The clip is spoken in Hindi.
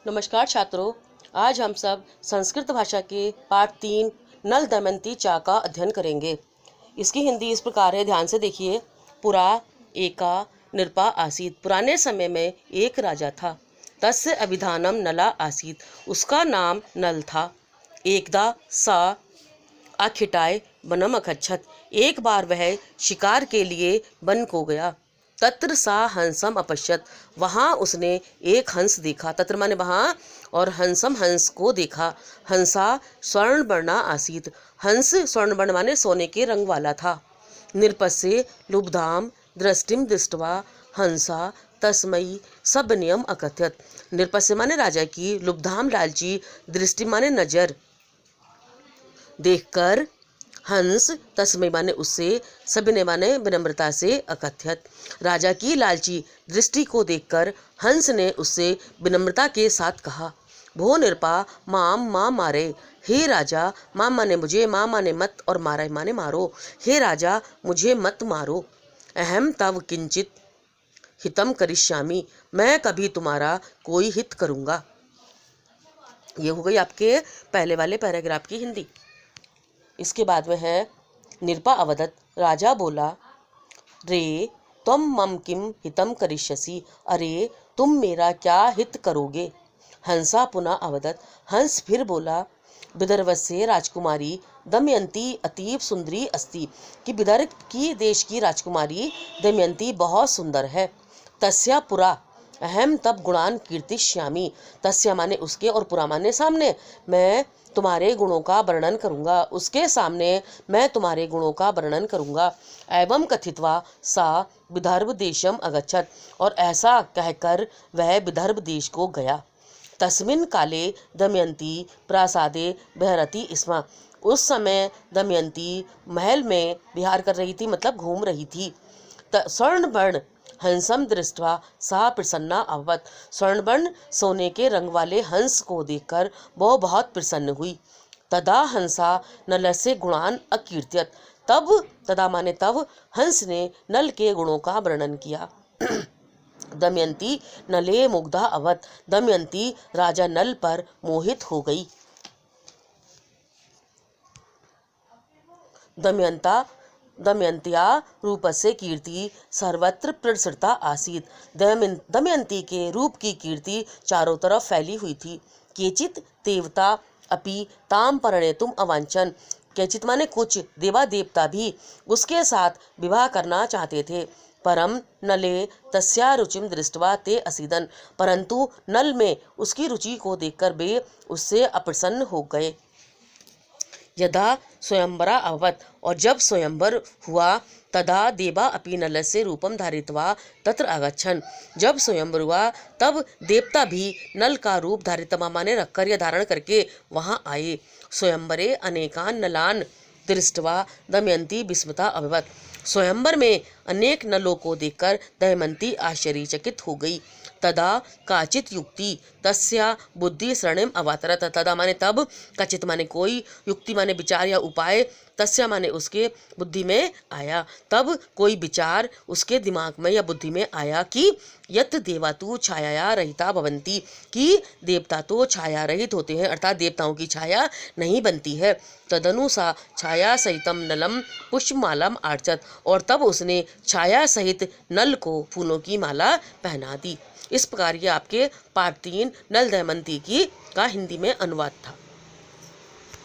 नमस्कार छात्रों, आज हम सब संस्कृत भाषा के पाठ 3 नल दमयंती चा का अध्ययन करेंगे। इसकी हिंदी इस प्रकार है, ध्यान से देखिए। पुरा एका नृपा आसीत। पुराने समय में एक राजा था। तस्य अभिधानम नला आसीत। उसका नाम नल था। एकदा सा आखिटाय वनम अगच्छत। एक बार वह शिकार के लिए वन को गया। तत्र सा हंसम अपश्यत। वहाँ उसने एक हंस देखा। तत्र माने वहाँ, और हंसम हंस को देखा। हंसा स्वर्णवर्णा आसीत। हंस स्वर्णवर्ण माने सोने के रंग वाला था। निरपस्य लुब्धाम दृष्टिम दृष्ट्वा हंसा तस्मयी सबनियम अकथयत। निरपस्य माने राजा की, लुब्धाम लालची, दृष्टि माने नजर, देखकर, हंस तस्मय माने उससे, सभिनय माने विनम्रता से, अकथयत राजा की लालची दृष्टि को देखकर हंस ने उससे विनम्रता के साथ कहा, भो निरपा माम माँ मारे। हे राजा, माम माने मुझे, माँ माने मत, और मारा माने मारो। हे राजा, मुझे मत मारो। अहम तव किंचित हितम करिष्यामि। मैं कभी तुम्हारा कोई हित करूँगा। ये हो गई आपके पहले वाले पैराग्राफ की हिंदी। इसके बाद में है निरपा अवदत। राजा बोला, रे तुम मम किम हितम करिष्यसि। अरे तुम मेरा क्या हित करोगे। हंसा पुनः अवदत। हंस फिर बोला, विदर्भस्य राजकुमारी दमयंती अतीब सुंदरी अस्ति। कि विदर्भ की देश की राजकुमारी दमयंती बहुत सुंदर है। तस्या पुरा अहम तब गुणान कीर्तिष्यामि। तस्या माने उसके, और पुरा माने सामने। मैं तुम्हारे गुणों का वर्णन करूंगा। उसके सामने मैं तुम्हारे गुणों का वर्णन करूंगा। एवं कथित्वा सा विदर्भ देशम अगच्छत। और ऐसा कहकर वह विदर्भ देश को गया। तस्मिन् काले दमयंती प्रासादे बहरति स्म। उस समय दमयंती महल में विहार कर रही थी, मतलब घूम रही थी। स्वर्णवर्ण हंसम दृष्ट्वा सा प्रसन्ना अभवत। स्वर्णवर्ण सोने के रंग वाले हंस को देखकर वो बहुत प्रसन्न हुई। तदा हंसा नलस्य गुणान अकीर्त्यत। तब, तदा माने तब, हंस ने नल के गुणों का वर्णन किया। दमयंती नले मुग्धा अवत। दमयंती राजा नल पर मोहित हो गई। दमयंत्या रूपस्य कीर्ति सर्वत्र प्रसृता आसीत। दमयंती के रूप की कीर्ति चारों तरफ फैली हुई थी। केचित देवता अपि ताम परिणेतुम अवांछन। केचित माने कुछ, देवा देवता भी उसके साथ विवाह करना चाहते थे। परम नले तस्या रुचिम दृष्ट्वा ते असीदन। परंतु नल में उसकी रुचि को देखकर वे उससे अप्रसन्न हो गए। यदा स्वयंवरा अभवत। और जब स्वयंवर हुआ, तदा देवा अपि नलस्य रूपम धारित्वा तत्र आगच्छन्। जब स्वयंवर हुआ, तब देवता भी नल का रूप धारित माने रखकर या धारण करके वहाँ आए। स्वयंवरे अनेकान नलान दृष्ट्वा दमयंती विस्मिता अभवत। स्वयंवर में अनेक नलों को देखकर दमयंती आश्चर्यचकित हो गई। तदा काचित युक्ति तस्या बुद्धि शरणिम अवातरत। तदा माने तब, काचित माने कोई, युक्ति माने विचार या उपाय, तस्या माने उसके बुद्धि में आया। तब कोई विचार उसके दिमाग में या बुद्धि में आया कि यत देवातु छाया रहिता भवंती। कि देवता तो छाया रहित होते हैं, अर्थात देवताओं की छाया नहीं बनती है। तदनु सा छाया सहितम नलम पुष्पमालम आर्चत। और तब उसने छाया सहित नल को फूलों की माला पहना दी। इस प्रकार ये आपके पाठ 3 नल दमयंती का हिंदी में अनुवाद था।